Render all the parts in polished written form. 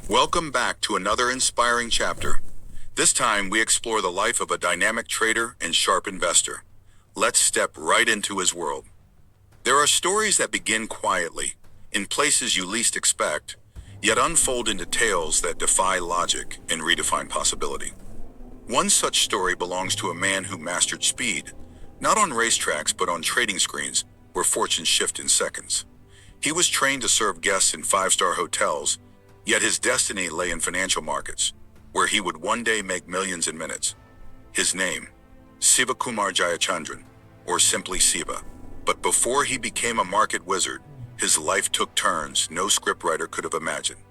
Welcome back to another inspiring chapter. This time we explore the life of a dynamic trader and sharp investor. Let's step right into his world. There are stories that begin quietly, in places you least expect, yet unfold into tales that defy logic and redefine possibility. One such story belongs to a man who mastered speed, not on racetracks but on trading screens where fortunes shift in seconds. He was trained to serve guests in five-star hotels, yet his destiny lay in financial markets, where he would one day make millions in minutes. His name, Sivakumar Jayachandran, or simply Siva. But before he became a market wizard, his life took turns no scriptwriter could have imagined.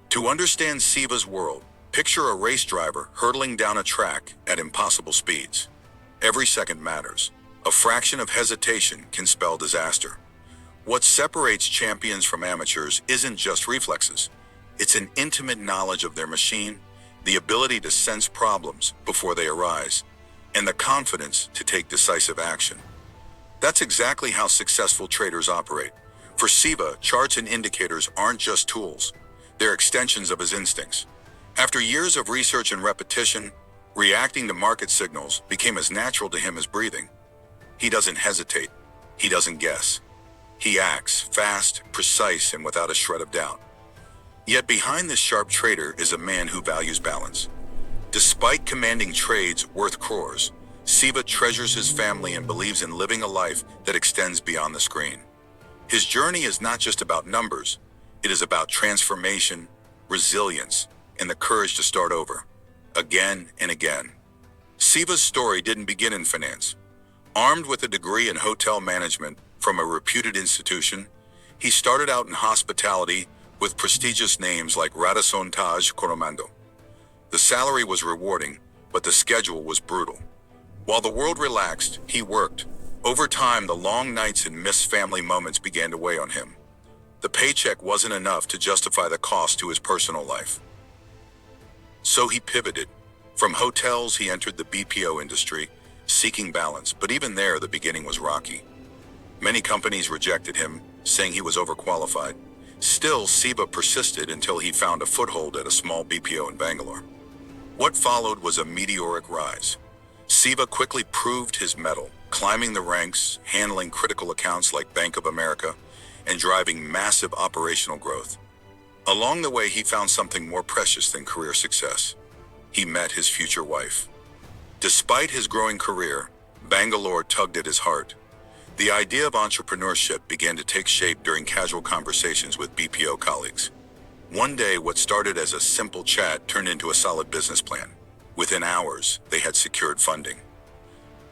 To understand Siva's world, picture a race driver hurtling down a track at impossible speeds. Every second matters. A fraction of hesitation can spell disaster. What separates champions from amateurs isn't just reflexes. It's an intimate knowledge of their machine, the ability to sense problems before they arise, and the confidence to take decisive action. That's exactly how successful traders operate. For Siva, charts and indicators aren't just tools. They're extensions of his instincts. After years of research and repetition, reacting to market signals became as natural to him as breathing. He doesn't hesitate. He doesn't guess. He acts fast, precise, and without a shred of doubt. Yet behind this sharp trader is a man who values balance. Despite commanding trades worth crores, Siva treasures his family and believes in living a life that extends beyond the screen. His journey is not just about numbers, it is about transformation, resilience, and the courage to start over, again and again. Siva's story didn't begin in finance. Armed with a degree in hotel management from a reputed institution, he started out in hospitality with prestigious names like Radisson Taj Coromandel. The salary was rewarding, but the schedule was brutal. While the world relaxed, he worked. Over time, the long nights and missed family moments began to weigh on him. The paycheck wasn't enough to justify the cost to his personal life. So he pivoted. From hotels, he entered the BPO industry, seeking balance, but even there, the beginning was rocky. Many companies rejected him, saying he was overqualified. Still, Siva persisted until he found a foothold at a small BPO in Bangalore. What followed was a meteoric rise. Siva quickly proved his mettle, climbing the ranks, handling critical accounts like Bank of America, and driving massive operational growth. Along the way, he found something more precious than career success. He met his future wife. Despite his growing career, Bangalore tugged at his heart. The idea of entrepreneurship began to take shape during casual conversations with BPO colleagues. One day, what started as a simple chat turned into a solid business plan. Within hours, they had secured funding.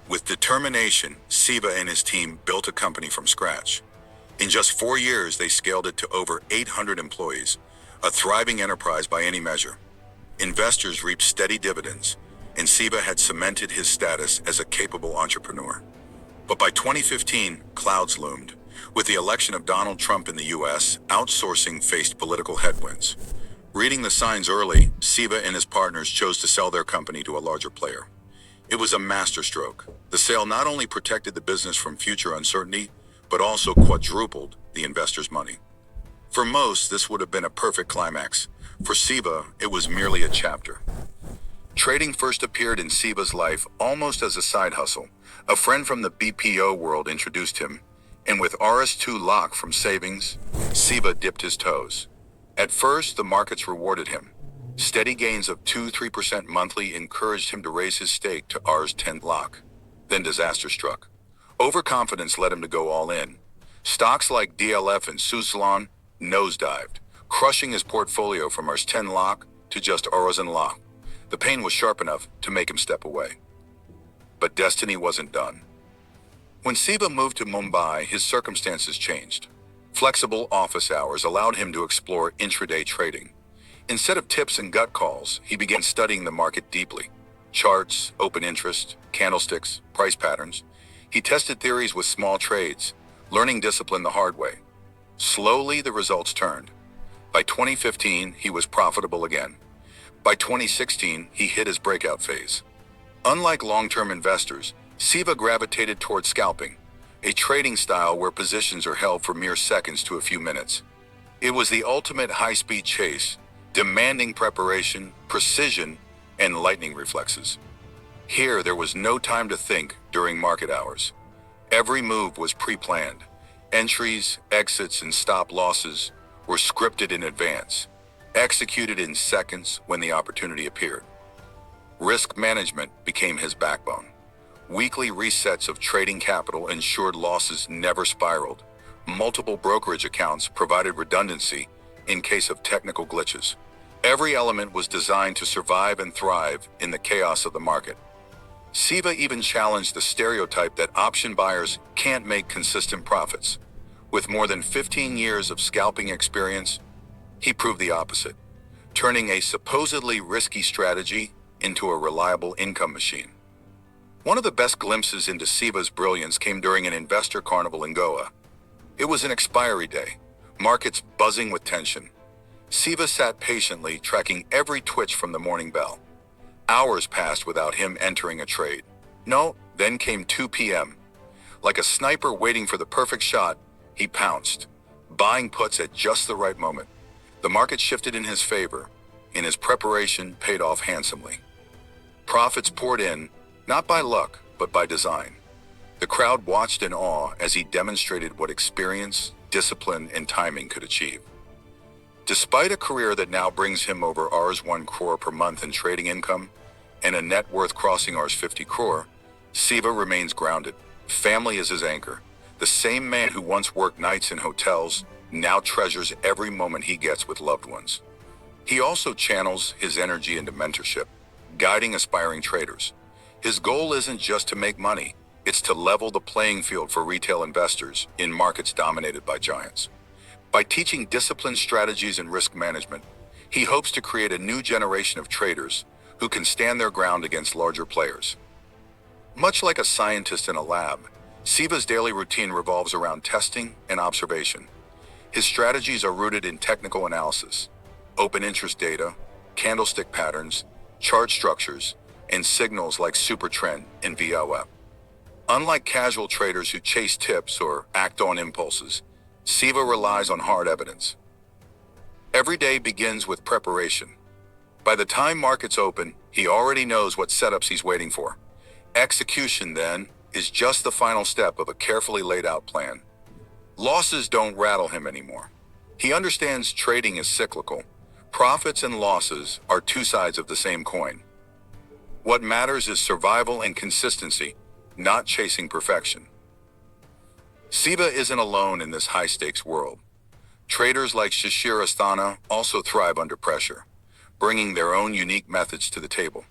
With determination, Siva and his team built a company from scratch. In just 4 years, they scaled it to over 800 employees, a thriving enterprise by any measure. Investors reaped steady dividends, and Siva had cemented his status as a capable entrepreneur. But by 2015, clouds loomed. With the election of Donald Trump in the US, outsourcing faced political headwinds. Reading the signs early, Siva and his partners chose to sell their company to a larger player. It was a masterstroke. The sale not only protected the business from future uncertainty, but also quadrupled the investors' money. For most, this would have been a perfect climax. For Siva, it was merely a chapter. Trading first appeared in Siva's life almost as a side hustle. A friend from the BPO world introduced him, and with RS2 lock from savings, Siva dipped his toes. At first, the markets rewarded him. Steady gains of 2-3% monthly encouraged him to raise his stake to Rs10 lock. Then disaster struck. Overconfidence led him to go all in. Stocks like DLF and Suzlon nosedived, crushing his portfolio from Rs10 lock to just Rs10 lock. The pain was sharp enough to make him step away. But destiny wasn't done. When Siva moved to Mumbai, his circumstances changed. Flexible office hours allowed him to explore intraday trading. Instead of tips and gut calls, he began studying the market deeply. Charts, open interest, candlesticks, price patterns. He tested theories with small trades, learning discipline the hard way. Slowly, the results turned. By 2015, he was profitable again. By 2016, he hit his breakout phase. Unlike long-term investors, Siva gravitated toward scalping, a trading style where positions are held for mere seconds to a few minutes. It was the ultimate high-speed chase, demanding preparation, precision, and lightning reflexes. Here, there was no time to think during market hours. Every move was pre-planned. Entries, exits, and stop losses were scripted in advance, executed in seconds when the opportunity appeared. Risk management became his backbone. Weekly resets of trading capital ensured losses never spiraled. Multiple brokerage accounts provided redundancy in case of technical glitches. Every element was designed to survive and thrive in the chaos of the market. Siva even challenged the stereotype that option buyers can't make consistent profits. With more than 15 years of scalping experience, he proved the opposite, turning a supposedly risky strategy into a reliable income machine. One of the best glimpses into Siva's brilliance came during an investor carnival in Goa. It was an expiry day, markets buzzing with tension. Siva sat patiently, tracking every twitch from the morning bell. Hours passed without him entering a trade. Then came 2 p.m. Like a sniper waiting for the perfect shot, he pounced, buying puts at just the right moment. The market shifted in his favor, and his preparation paid off handsomely. Profits poured in, not by luck, but by design. The crowd watched in awe as he demonstrated what experience, discipline, and timing could achieve. Despite a career that now brings him over Rs 1 crore per month in trading income and a net worth crossing Rs 50 crore, Siva remains grounded. Family is his anchor. The same man who once worked nights in hotels now treasures every moment he gets with loved ones. He also channels his energy into mentorship, guiding aspiring traders. His goal isn't just to make money, it's to level the playing field for retail investors in markets dominated by giants. By teaching disciplined strategies and risk management, he hopes to create a new generation of traders who can stand their ground against larger players. Much like a scientist in a lab, Siva's daily routine revolves around testing and observation. His strategies are rooted in technical analysis, open interest data, candlestick patterns, chart structures, and signals like super trend and VOF. Unlike casual traders who chase tips or act on impulses, Siva relies on hard evidence. Every day begins with preparation. By the time markets open, he already knows what setups he's waiting for. Execution, then, is just the final step of a carefully laid out plan. Losses don't rattle him anymore. He understands trading is cyclical. Profits and losses are two sides of the same coin. What matters is survival and consistency, not chasing perfection. Siva isn't alone in this high-stakes world. Traders like Shishir Asthana also thrive under pressure, bringing their own unique methods to the table.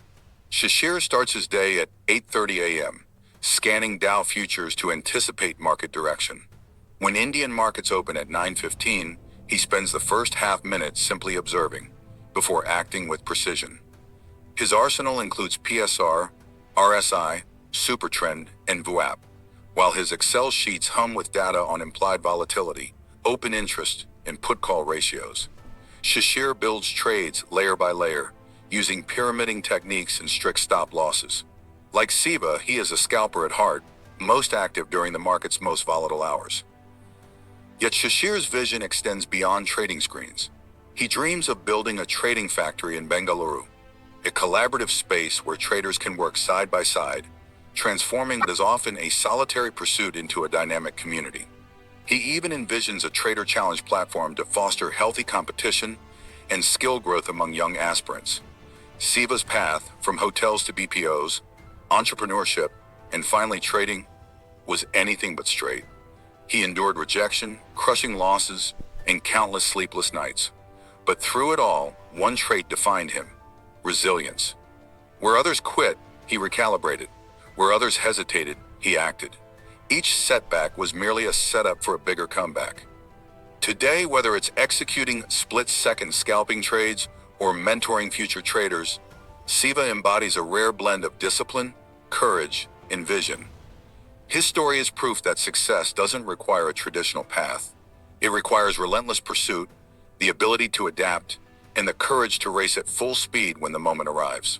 Shishir starts his day at 8:30 a.m., scanning Dow futures to anticipate market direction. When Indian markets open at 9:15, he spends the first half-minute simply observing, before acting with precision. His arsenal includes PSR, RSI, Supertrend, and VWAP, while his Excel sheets hum with data on implied volatility, open interest, and put-call ratios. Shishir builds trades layer by layer, using pyramiding techniques and strict stop losses. Like Siva, he is a scalper at heart, most active during the market's most volatile hours. Yet Shishir's vision extends beyond trading screens. He dreams of building a trading factory in Bengaluru, a collaborative space where traders can work side by side, transforming what is often a solitary pursuit into a dynamic community. He even envisions a trader challenge platform to foster healthy competition and skill growth among young aspirants. Siva's path, from hotels to BPOs, entrepreneurship, and finally trading, was anything but straight. He endured rejection, crushing losses, and countless sleepless nights. But through it all, one trait defined him: resilience. Where others quit, he recalibrated. Where others hesitated, he acted. Each setback was merely a setup for a bigger comeback. Today, whether it's executing split-second scalping trades or mentoring future traders, Siva embodies a rare blend of discipline, courage, and vision. His story is proof that success doesn't require a traditional path. It requires relentless pursuit, the ability to adapt, and the courage to race at full speed when the moment arrives.